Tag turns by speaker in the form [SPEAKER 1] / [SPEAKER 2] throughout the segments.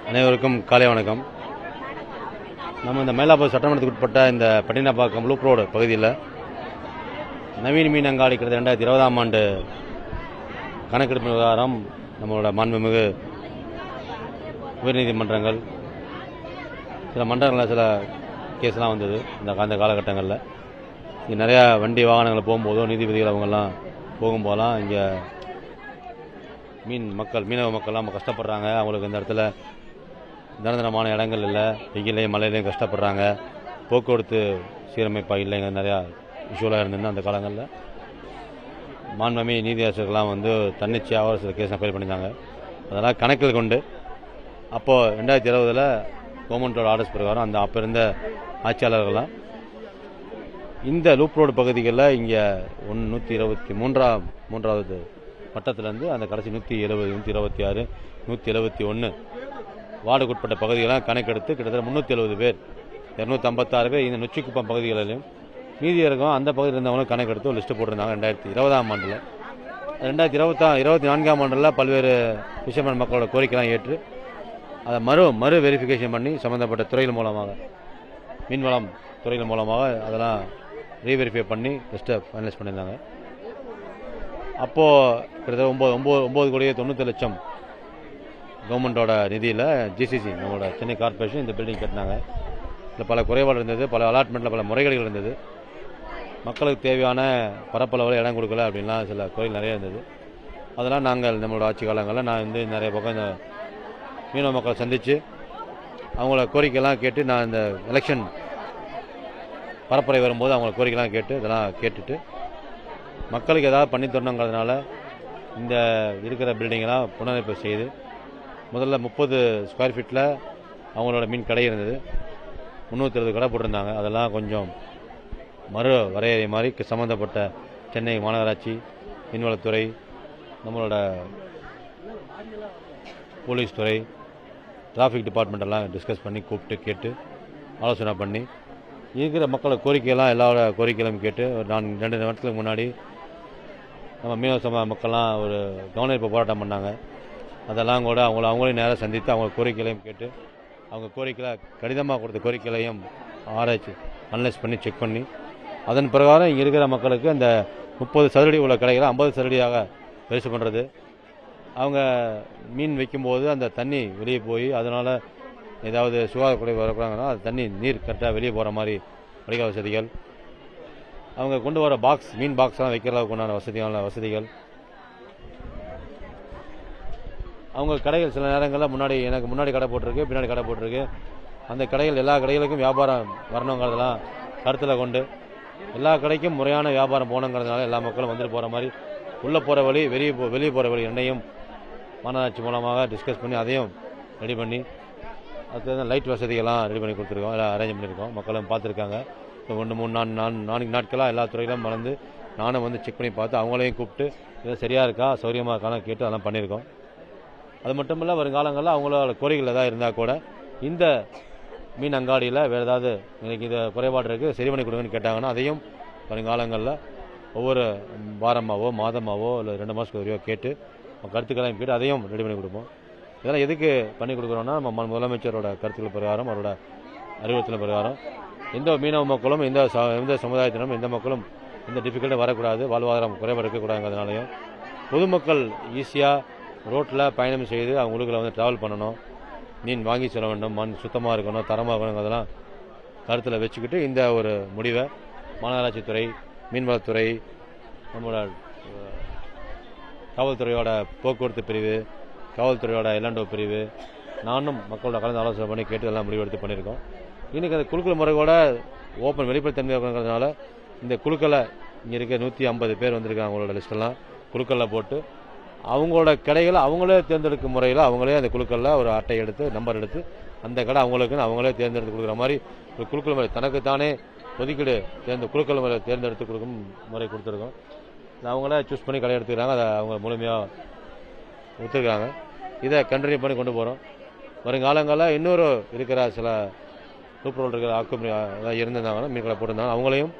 [SPEAKER 1] அனைவருக்கும் காலை வணக்கம். நம்ம இந்த மயிலாப்பூர் சட்டமன்றத்துக்கு உட்பட்ட இந்த பட்டினப்பாக்கம் லூப் ரோடு பகுதியில் நவீன மீன் அங்காடி கிட்ட 2020ஆம் ஆண்டு கணக்கெடுப்பு விவகாரம் நம்மளோட மாண்புமிகு உயர்நீதிமன்றங்கள் சில மன்றங்களில் சில கேஸ்லாம் வந்தது. அந்த காலகட்டங்களில் இங்கே நிறையா வண்டி வாகனங்கள் போகும்போதோ நீதிபதிகள் அவங்கெல்லாம் போகும்போதெல்லாம் இங்கே மீனவ மக்கள்லாம் கஷ்டப்படுறாங்க. அவங்களுக்கு இந்த இடத்துல நிரந்தரமான இடங்கள் இல்லை, வெயிலையும் மழையிலையும் கஷ்டப்படுறாங்க, போக்குவரத்து சீரமைப்பாக இல்லைங்க, நிறையா இஷ்யூலாக இருந்ததுன்னா அந்த காலங்களில் மாண்புமிகு நீதியரசர்கள்லாம் தன்னிச்சையாக சில கேஸ் ஃபைல் பண்ணியிருந்தாங்க. அதெல்லாம் கணக்கில் கொண்டு அப்போது 2020 கவர்மெண்ட்டோட ஆர்டர்ஸ் பிரகாரம் அப்போ இருந்த ஆட்சியாளர்கள்லாம் இந்த லூப் ரோடு பகுதிகளில் இங்கே 123வது வட்டத்திலேருந்து அந்த கடைசி 170, 126, 171 வார்டுக்குட்பட்ட பகுதிகளெலாம் கணக்கெடுத்து கிட்டத்தட்ட 370 பேர், 256 பேர் இந்த நொச்சிக்குப்பம் பகுதிகளிலும் மீதி இருக்கும் அந்த பகுதியில் இருந்தவங்களும் கணக்கெடுத்து ஒரு லிஸ்ட்டு போட்டிருந்தாங்க 2020ஆம் ஆண்டில். 2024ஆம் ஆண்டில் பல்வேறு ஃபிஷர்மேன் மக்களோட கோரிக்கைலாம் ஏற்று அதை மறு வெரிஃபிகேஷன் பண்ணி சம்மந்தப்பட்ட துறைகள் மூலமாக மீன்வளம் துறைகள் மூலமாக அதெல்லாம் ரீவெரிஃபை பண்ணி லிஸ்ட்டை ஃபைனலைஸ் பண்ணியிருந்தாங்க. அப்போது கிட்டத்தட்ட 9,90,00,000 கவர்மெண்ட்டோட நிதியில் ஜிசிசி நம்மளோட சென்னை கார்பரேஷன் இந்த பில்டிங் கட்டினாங்க. இதில் பல குறைபாடு இருந்தது, பல அலாட்மெண்ட்டில் பல முறைகேடுகள் இருந்தது, மக்களுக்கு தேவையான பரப்பளவில் இடம் கொடுக்கல அப்படின்லாம் சில குறைகள் நிறைய இருந்தது. அதெல்லாம் நாங்கள் நம்மளோட ஆட்சி காலங்களில் நான் நிறைய பக்கம் இந்த மீனவ மக்களை சந்தித்து அவங்கள கோரிக்கைலாம் கேட்டு நான் இந்த எலெக்ஷன் பரப்புரை வரும்போது அவங்கள கோரிக்கைலாம் கேட்டு இதெல்லாம் கேட்டுட்டு மக்களுக்கு ஏதாவது பண்ணி தரணுங்கிறதுனால இந்த இருக்கிற பில்டிங்கெல்லாம் புனரமைப்பு செய்து முதல்ல 30 ஸ்கொயர் ஃபீட்டில் அவங்களோட மீன் கடை இருந்தது, 320 கடை போட்டிருந்தாங்க. அதெல்லாம் கொஞ்சம் மறு வரையறை மாதிரி சம்மந்தப்பட்ட சென்னை மாநகராட்சி, மீன்வளத்துறை, நம்மளோட போலீஸ் துறை, டிராஃபிக் டிபார்ட்மெண்ட்டெல்லாம் டிஸ்கஸ் பண்ணி கூப்பிட்டு கேட்டு ஆலோசனை பண்ணி இருக்கிற மக்களோட கோரிக்கையெல்லாம் எல்லாரோட கோரிக்கைகளும் கேட்டு நான் 2 வருஷத்துக்கு முன்னாடி நம்ம மீனவ மக்கள்லாம் ஒரு கவனஈர்ப்பு போராட்டம் பண்ணாங்க. அதெல்லாம் கூட அவங்களையும் நேராக சந்தித்து அவங்க கோரிக்கைகளையும் கேட்டு அவங்க கோரிக்கையில் கடிதமாக கொடுத்த கோரிக்கைகளையும் ஆராய்ச்சி அனலைஸ் பண்ணி செக் பண்ணி அதன் பிரகாரம் இங்கே இருக்கிற மக்களுக்கு அந்த 30 சதுரடி உள்ள கடைகளை 50 சதுரடியாக பெருசு பண்ணுறது, அவங்க மீன் வைக்கும்போது அந்த தண்ணி வெளியே போய் அதனால் ஏதாவது சுகாதார குறைவு வரக்கூடாதுன்னா அது நீர் கரெக்டாக வெளியே போகிற மாதிரி வடிகால் வசதிகள், அவங்க கொண்டு வர மீன் பாக்ஸ்லாம் வைக்கிறதுக்கு உண்டான வசதிகள், அவங்க கடைகள் சில நேரங்களில் எனக்கு முன்னாடி கடை போட்டிருக்கு, பின்னாடி கடை போட்டிருக்கு, அந்த கடைகள் எல்லா கடைகளுக்கும் வியாபாரம் வரணுங்கிறதெல்லாம் கருத்தில் கொண்டு எல்லா கடைக்கும் முறையான வியாபாரம் போகணுங்கிறதுனால எல்லா மக்களும் வந்துட்டு போகிற மாதிரி உள்ளே போகிற வழி வெளியே போகிற வழி ரெண்டையும் மாநகராட்சி மூலமாக டிஸ்கஸ் பண்ணி அதையும் ரெடி பண்ணி அது லைட் வசதிகள்லாம் ரெடி பண்ணி கொடுத்துருக்கோம், எல்லாம் அரேஞ்ச் பண்ணியிருக்கோம். மக்களும் பார்த்துருக்காங்க. 1, 3, 4 நாட்களாக எல்லா துறையிலும் மறந்து நானும் செக் பண்ணி பார்த்து அவங்களையும் கூப்பிட்டு இது சரியாக இருக்கா சௌரியமாக இருக்கான்னு கேட்டு அதெல்லாம் பண்ணியிருக்கோம். அது மட்டும் இல்லை, வருங்காலங்களில் அவங்களோட கோரிக்கைகள் ஏதாவது இருந்தால் கூட இந்த மீன் அங்காடியில் வேறு ஏதாவது எனக்கு இது குறைபாடு இருக்குது சரி பண்ணி கொடுங்கன்னு கேட்டாங்கன்னா அதையும் வருங்காலங்களில் ஒவ்வொரு வாரமாகவோ மாதமாகவோ இல்லை 2 மாதத்துக்கு வரையோ கேட்டு கருத்துக்களையும் கேட்டு அதையும் ரெடி பண்ணி கொடுப்போம். இதெல்லாம் எதுக்கு பண்ணி கொடுக்குறோன்னா நம்ம முதலமைச்சரோட கருத்துக்கள் பிரகாரம் அவரோட அறிவுறுத்தல் பிரகாரம் எந்த மீனவ மக்களும் எந்த சமுதாயத்தினரும் எந்த மக்களும் எந்த டிஃபிகல்ட்டும் வரக்கூடாது, வாழ்வாதாரம் குறைபாடு இருக்கக்கூடாதுங்கிறதுனாலையும் பொதுமக்கள் ஈஸியாக ரோட்டில் பயணம் செய்து அவங்க ஊருகளை ட்ராவல் பண்ணணும், மீன் வாங்கி செல்ல வேண்டும், மண் சுத்தமாக இருக்கணும், தரமாக இருக்கணுங்கிறதெல்லாம் கருத்தில் வச்சுக்கிட்டு இந்த ஒரு முடிவை மாநகராட்சித்துறை, மீன்வளத்துறை, நம்மளோட காவல்துறையோட போக்குவரத்து பிரிவு, காவல்துறையோட எல்என்டோ பிரிவு, நானும் மக்களோட கலந்து ஆலோசனை பண்ணி கேட்டு எல்லாம் முடிவெடுத்து பண்ணியிருக்கோம். இன்றைக்கி அந்த குழுக்கள் முறையோட ஓப்பன் வெளிப்படைத்தன்மை இருக்கிறதுனால இந்த குழுக்களை இங்கே இருக்க 150 பேர் வந்திருக்காங்க. அவங்களோட லிஸ்டெல்லாம் குழுக்களில் போட்டு அவங்களோட கடைகளை அவங்களே தேர்ந்தெடுக்கும் முறையில் அவங்களே அந்த குழுக்களில் ஒரு அட்டை எடுத்து நம்பர் எடுத்து அந்த கடை அவங்களுக்குன்னு அவங்களே தேர்ந்தெடுத்து கொடுக்குற மாதிரி ஒரு குழுக்கள் முறை தனக்குத்தானே ஒதுக்கீடு குழுக்கள் முறை தேர்ந்தெடுத்து கொடுக்கும் முறை கொடுத்துருக்கோம். அவங்களே சூஸ் பண்ணி கடை எடுத்துக்கிறாங்க, அதை அவங்க முழுமையாக ஒத்துக்கிறாங்க. இதை கண்டினியூ பண்ணி கொண்டு போகிறோம். வருங்காலங்களில் இன்னொரு இருக்கிற சில லூப் ரோல் இருக்கிற ஆக்குமுறை இருந்திருந்தாங்கன்னா மீன் கடை போட்டிருந்தாங்க அவங்களையும்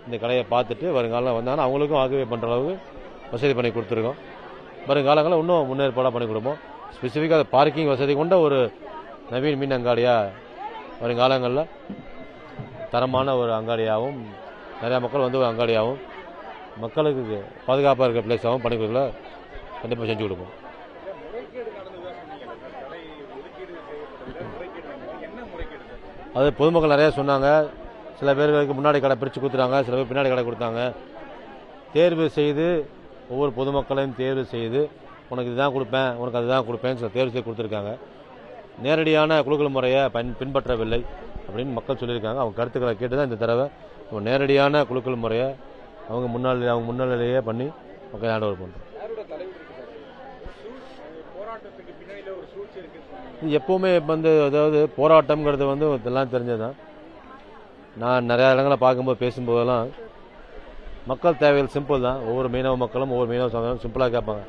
[SPEAKER 1] இந்த கடையை பார்த்துட்டு வருங்காலம் வந்தாங்கன்னா அவங்களுக்கும் ஆக்குபை பண்ணுற அளவுக்கு வசதி பண்ணி கொடுத்துருக்கோம். வருங்காலங்களில் இன்னும் முன்னேற்பாடாக பண்ணி கொடுப்போம். ஸ்பெசிஃபிக்காக பார்க்கிங் வசதி கொண்ட ஒரு நவீன மீன் அங்காடியாக வருங்காலங்களில் தரமான ஒரு அங்காடியாகவும் நிறையா மக்கள் வந்து ஒரு அங்காடியாகவும் மக்களுக்கு பாதுகாப்பாக இருக்கிற பிளேஸாகவும் பண்ணி கொடுக்கல கண்டிப்பாக செஞ்சு கொடுப்போம். அது பொதுமக்கள் நிறையா சொன்னாங்க. சில பேர்களுக்கு முன்னாடி கடை பிரித்து கொடுத்துட்டாங்க, சில பேர் பின்னாடி கடை கொடுத்தாங்க. தேர்வு செய்து ஒவ்வொரு பொதுமக்களையும் தேர்வு செய்து உனக்கு இதுதான் கொடுப்பேன், உனக்கு அதுதான் கொடுப்பேன்னு சில தேர்வு செய்து கொடுத்துருக்காங்க. நேரடியான குலுக்கல் முறையை பின்பற்றவில்லை அப்படின்னு மக்கள் சொல்லியிருக்காங்க. அவங்க கருத்துக்களை கேட்டு தான் இந்த தடவை நேரடியான குலுக்கல் முறையை அவங்க முன்னிலையே பண்ணி மக்கள் ஹேண்ட் ஓவர் பண்ணுறோம். இது எப்போவுமே வந்து அதாவது போராட்டம்ங்கிறது வந்து இதெல்லாம் தெரிஞ்சது தான். நான் நிறையா இடங்களை பார்க்கும்போது பேசும்போதெல்லாம் மக்கள் தேவைகள் சிம்பிள் தான். ஒவ்வொரு மீனவ மக்களும் ஒவ்வொரு மீனவ சமயம் சிம்பிளாக கேட்பாங்க.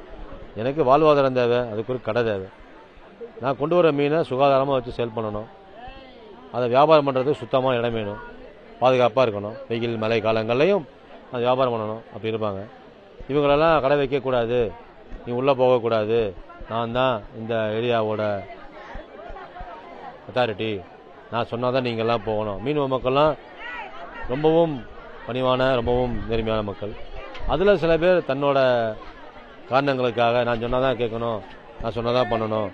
[SPEAKER 1] எனக்கு வாழ்வாதாரம் தேவை, அதுக்கு ஒரு கடை தேவை. நான் கொண்டு வர மீனை சுகாதாரமாக வச்சு சேல் பண்ணணும். அதை வியாபாரம் பண்ணுறதுக்கு சுத்தமான இடம் வேணும், பாதுகாப்பாக இருக்கணும். வெயில் மழை காலங்கள்லையும் அது வியாபாரம் பண்ணணும் அப்படி இருப்பாங்க. இவங்களெல்லாம் கடை வைக்கக்கூடாது, நீ உள்ளே போகக்கூடாது, நான் தான் இந்த ஏரியாவோட அத்தாரிட்டி, நான் சொன்னால் தான் நீங்கள்லாம் போகணும். மீனவ மக்கள்லாம் ரொம்பவும் பணிவான ரொம்பவும் நேர்மையான மக்கள். அதில் சில பேர் தன்னோட காரணங்களுக்காக நான் சொன்னால் தான் கேட்கணும், நான் சொன்னால் தான் பண்ணணும்.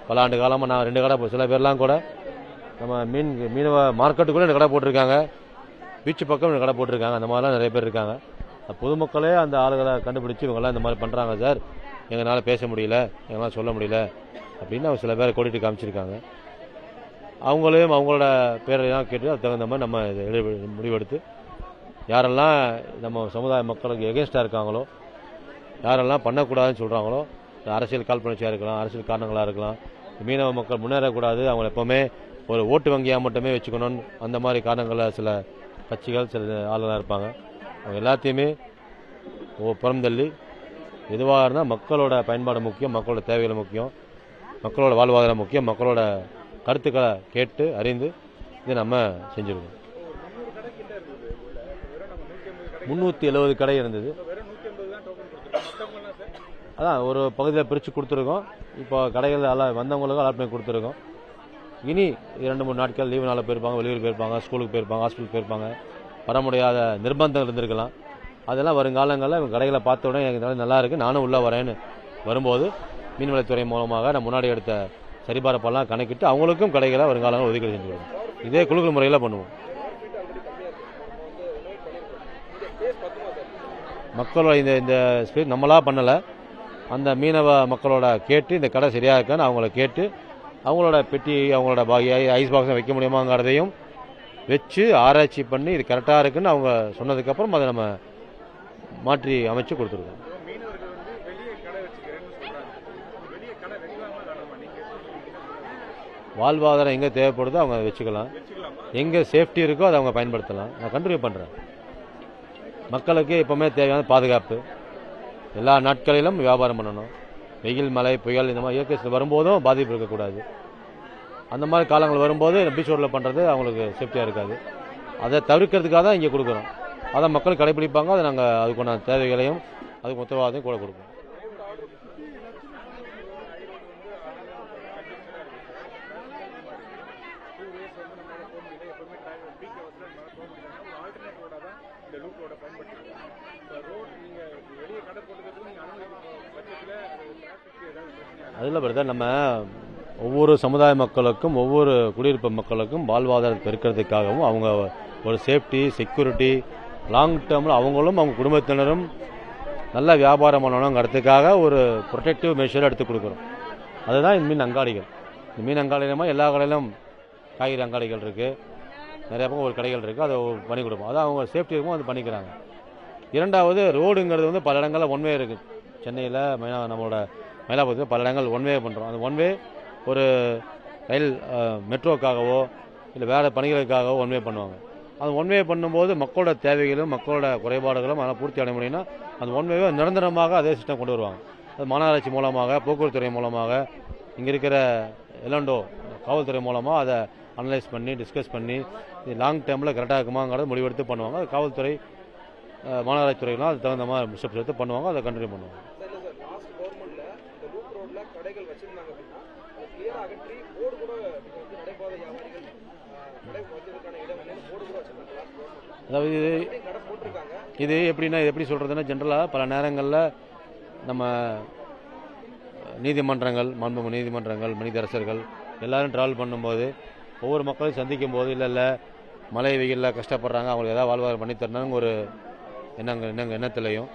[SPEAKER 1] பல ஆண்டு காலமாக நான் 2 கடை சில பேர்லாம் கூட நம்ம மீனவ மார்க்கெட்டுக்குள்ளே 2 கடை போட்டிருக்காங்க, பீச்சு பக்கம் 2 கடை போட்டிருக்காங்க. அந்த மாதிரிலாம் நிறைய பேர் இருக்காங்க. பொதுமக்களே அந்த ஆளுகளை கண்டுபிடிச்சி இவங்கெல்லாம் இந்த மாதிரி பண்ணுறாங்க சார், எங்களால் பேச முடியல, எங்களால் சொல்ல முடியல அப்படின்னு அவங்க சில பேரை கூட்டிகிட்டு காமிச்சிருக்காங்க. அவங்களையும் அவங்களோட பேரெல்லாம் கேட்டு அதுக்கு தகுந்த மாதிரி நம்ம இதை முடிவெடுத்து யாரெல்லாம் நம்ம சமுதாய மக்களுக்கு எகென்ஸ்டாக இருக்காங்களோ, யாரெல்லாம் பண்ணக்கூடாதுன்னு சொல்கிறாங்களோ, அரசியல் காழ்ப்புணர்ச்சியாக இருக்கலாம், அரசியல் காரணங்களாக இருக்கலாம், மீனவ மக்கள் முன்னேறக்கூடாது, அவங்கள எப்போவுமே ஒரு ஓட்டு வங்கியாக மட்டுமே வச்சுக்கணும்னு அந்த மாதிரி காரணங்களில் சில கட்சிகள் சில ஆளுகளாக இருப்பாங்க. அவங்க எல்லாத்தையுமே புறந்தள்ளி எதுவாக இருந்தால் மக்களோட பயன்பாடு முக்கியம், மக்களோட தேவைகள் முக்கியம், மக்களோட வாழ்வாதாரம் முக்கியம், மக்களோட கருத்துக்களை கேட்டு அறிந்து இதை நம்ம செஞ்சுருக்கோம். 370 கடை இருந்தது. அதான் ஒரு பகுதியில் பிரித்து கொடுத்துருக்கோம். இப்போ கடைகள் எல்லாம் வந்தவங்களுக்கும் அலாட் பண்ணி கொடுத்துருக்கோம். இனி 2-3 நாட்கள் லீவு நாளில் போயிருப்பாங்க, வெளியூர் போயிருப்பாங்க, ஸ்கூலுக்கு போயிருப்பாங்க, ஹாஸ்பிட்டலுக்கு போயிருப்பாங்க, வர முடியாத நிர்பந்தங்கள் இருந்திருக்கலாம். அதெல்லாம் வருங்காலங்களில் இவங்க கடைகளை பார்த்த உடனே எனக்கு நல்லா இருக்குது, நானும் உள்ளே வரேன்னு வரும்போது மீன்வளத்துறை மூலமாக நான் முன்னாடி எடுத்த சரிபார்ப்பெல்லாம் கணக்கிட்டு அவங்களுக்கும் கடைகளை வருங்காலங்கள் ஒதுக்கீடு செஞ்சு கொடுக்கும். இதே குலுக்கல் முறையில் பண்ணுவோம். மக்களோட இந்த ஸ்பேஸ் நம்மளாக பண்ணலை, அந்த மீனவ மக்களோட கேட்டு இந்த கடை சரியாக இருக்கான்னு அவங்கள கேட்டு அவங்களோட பெட்டி அவங்களோட ஐஸ் பாக்ஸை வைக்க முடியுமாங்கிறதையும் வச்சு ஆராய்ச்சி பண்ணி இது கரெக்டாக இருக்குன்னு அவங்க சொன்னதுக்கப்புறம் அதை நம்ம மாற்றி அமைச்சு கொடுத்துருக்கோம். வாழ்வாதாரம் எங்கே தேவைப்படுதோ அவங்க வச்சுக்கலாம், எங்கே சேஃப்டி இருக்கோ அதை அவங்க பயன்படுத்தலாம். நான் கண்டினியூ பண்ணுறேன். மக்களுக்கு எப்போவுமே தேவையான பாதுகாப்பு, எல்லா நாட்களிலும் வியாபாரம் பண்ணணும். வெயில் மழை புயல் இந்த மாதிரி இயற்கை வரும்போதும் பாதிப்பு இருக்கக்கூடாது. அந்த மாதிரி காலங்கள் வரும்போது பீச் ரோட்டில் பண்ணுறது அவங்களுக்கு சேஃப்டியாக இருக்காது. அதை தவிர்க்கிறதுக்காக தான் இங்கே கொடுக்குறோம். அதை மக்கள் கடைபிடிப்பாங்க. அதை நாங்கள் அதுக்கான தேவைகளையும் அதுக்கு உத்தரவாதத்தையும் கூட கொடுப்போம். அதில் பிரதர் நம்ம ஒவ்வொரு சமுதாய மக்களுக்கும் ஒவ்வொரு குடியிருப்பு மக்களுக்கும் வாழ்வாதாரத்தை பெருக்கிறதுக்காகவும் அவங்க ஒரு சேஃப்டி செக்யூரிட்டி லாங் டேர்மில் அவங்களும் அவங்க குடும்பத்தினரும் நல்ல வியாபாரம் பண்ணணுங்கிறதுக்காக ஒரு ப்ரொடெக்டிவ் மெஷர் எடுத்து கொடுக்குறோம். அதுதான் இந்த மீன் அங்காடிகள். இந்த மீன் அங்காடியிலுமா எல்லா கடையிலும் காய்கறி அங்காடிகள் இருக்குது, நிறைய பக்கம் ஒரு கடைகள் இருக்குது, அதை பண்ணி கொடுப்போம். அது அவங்க சேஃப்டி இருக்கும், அது பண்ணிக்கிறாங்க. இரண்டாவது ரோடுங்கிறது வந்து பல இடங்களில் ஒன்வே இருக்குது. சென்னையில் நம்மளோட மயிலாப்பூரத்தில் பல இடங்கள் ஒன்வே பண்ணுறோம். அந்த ஒன்வே ஒரு ரயில் மெட்ரோக்காகவோ இல்லை வேறு பணிகளுக்காகவோ ஒன்வே பண்ணுவாங்க. அந்த ஒன்வே பண்ணும்போது மக்களோட தேவைகளும் மக்களோட குறைபாடுகளும் அதெல்லாம் பூர்த்தி அடைய முடியும்னா அந்த ஒன்வேவை நிரந்தரமாக அதே சிஸ்டம் கொண்டு வருவாங்க. அது மாநகராட்சி மூலமாக, போக்குவரத்துறை மூலமாக, இங்கே இருக்கிற எலண்டோ காவல்துறை மூலமாக அதை அனலைஸ் பண்ணி டிஸ்கஸ் பண்ணி இது லாங் டேர்மில் கரெக்டாக இருக்குமாங்கிறத முடிவெடுத்து பண்ணுவாங்க. அது காவல்துறை மாநகராட்சி துறைகள்லாம் அது தகுந்த மாதிரி ஸ்டெப்ஸ் எடுத்து பண்ணுவாங்க, அதை கண்டினியூ பண்ணுவாங்க.
[SPEAKER 2] வச்சிருந்தாங்க அப்படின்னா கிளியரா அகற்றி போர்டு கூட நடைபாதை வியாபாரிகள் கடை வச்சதுக்கான இடம் இல்லைன்னு போர்டு கூட வச்சிருக்காங்க.
[SPEAKER 1] அதாவது
[SPEAKER 2] கடை போட்டிருக்காங்க.
[SPEAKER 1] இது எப்படின்னா எப்படி சொல்கிறதுன்னா ஜென்ரலாக பல நேரங்களில் நம்ம நீதிமன்றங்கள் மாண்புமிகு நீதிமன்றங்கள் மனிதரசர்கள் எல்லோரும் ட்ராவல் பண்ணும்போது ஒவ்வொரு மக்களையும் சந்திக்கும் போது இல்லை மழை வெயிலில் கஷ்டப்படுறாங்க, அவங்களுக்கு ஏதாவது வாழ்வாதாரம் பண்ணி தரணுங்க ஒரு எண்ணத்துலையும்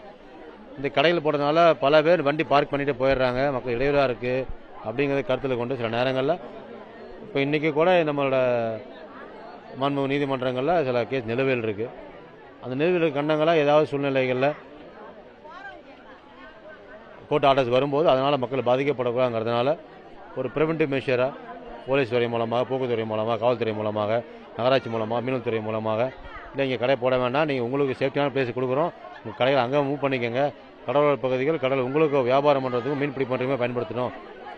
[SPEAKER 1] இந்த கடையில் போடுறதுனால பல பேர் வண்டி பார்க் பண்ணிட்டு போயிடுறாங்க, மக்கள் இடையூறாக இருக்குது அப்படிங்கிறத கருத்தில் கொண்டு சில நேரங்களில் இப்போ இன்றைக்கி கூட நம்மளோட மாண்புமிகு நீதிமன்றங்களில் சில கேஸ் நிலுவையில் இருக்குது. அந்த நிலுவையில் கண்டங்களாக ஏதாவது சூழ்நிலைகளில் கோர்ட் ஆர்டர்ஸ் வரும்போது அதனால் மக்கள் பாதிக்கப்படக்கூடாதுங்கிறதுனால ஒரு ப்ரிவென்டிவ் மெஷராக போலீஸ் துறை மூலமாக, போக்குவரத்து துறை மூலமாக, காவல்துறை மூலமாக, நகராட்சி மூலமாக, மீனவத்துறை மூலமாக இல்லை இங்கே கடை போட வேண்டாம், நீங்கள் உங்களுக்கு சேஃப்டியான பிளேஸ் கொடுக்குறோம், உங்கள் கடையில் அங்கே மூவ் பண்ணிக்கோங்க, கடலோர பகுதிகள் கடல் உங்களுக்கு வியாபாரம் பண்ணுறதுக்கும் மீன்பிடி பண்ணுறதுக்குமே பயன்படுத்தணும்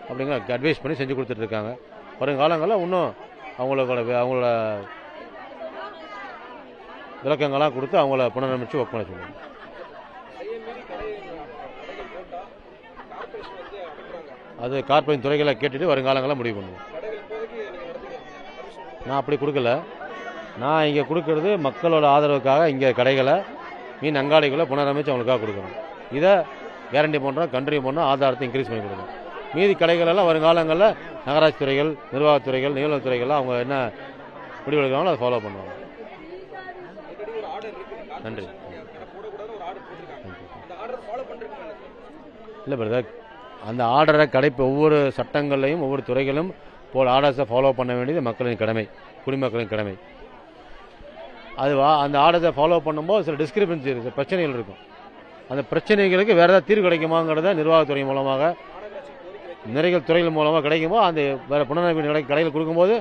[SPEAKER 1] அப்படிங்கிற அட்வைஸ் பண்ணி செஞ்சு கொடுத்துட்ருக்காங்க. வருங்காலங்களில் இன்னும் அவங்களோட விளக்கங்கள்லாம் கொடுத்து அவங்கள புனரமைச்சு ஒர்க் பண்ண சொல்லுவாங்க. அது கார்ப்பரேட் துறைகளை கேட்டுட்டு வருங்காலங்களில் முடிவு பண்ணுவோம். நான் அப்படி கொடுக்கல, நான் இங்கே கொடுக்கறது மக்களோட ஆதரவுக்காக இங்கே கடைகளை மீன் அங்காடிகளை புனரமைச்சு அவங்களுக்காக கொடுக்கணும். இதை கேரண்டி பண்ணுறோம், கண்ட்ரி பண்ணுறோம், ஆதாரத்தை இன்க்ரீஸ் பண்ணி கொடுக்கணும். மீதி கடைகளெல்லாம் வருங்காலங்களில் நகராட்சி துறைகள், நிர்வாகத்துறைகள், நீர்வளத்துறைகள் அவங்க என்ன முடிவெடுக்கிறாங்களோ அதை ஃபாலோ பண்ணுவாங்க. நன்றி. இல்லை பிரதர், அந்த ஆர்டரை ஒவ்வொரு சட்டங்கள்லையும் ஒவ்வொரு துறைகளும் போல் ஆர்டர்ஸை ஃபாலோ பண்ண வேண்டியது மக்களின் கடமை, குடிமக்களின் கடமை. அந்த ஆர்டர்ஸை ஃபாலோ பண்ணும்போது சில டிஸ்கிரிபன்சி இருக்குது, பிரச்சனைகள் இருக்கும். அந்த பிரச்சனைகளுக்கு வேறு ஏதாவது தீர்வு கிடைக்குமாங்கிறத நிர்வாகத்துறை மூலமாக, நிறைய துறைகள் மூலமாக கிடைக்கும்போது அந்த வேறு புனரமைப்பு கடையில் கொடுக்கும்போது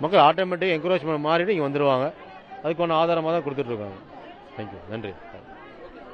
[SPEAKER 1] மக்கள் ஆட்டோமேட்டிக் என்கரேஜ்மெண்ட் மாறிட்டு இங்கே வந்துடுவாங்க. அதுக்கான ஆதாரமாக தான் கொடுத்துட்ருக்காங்க. தேங்க்யூ, நன்றி.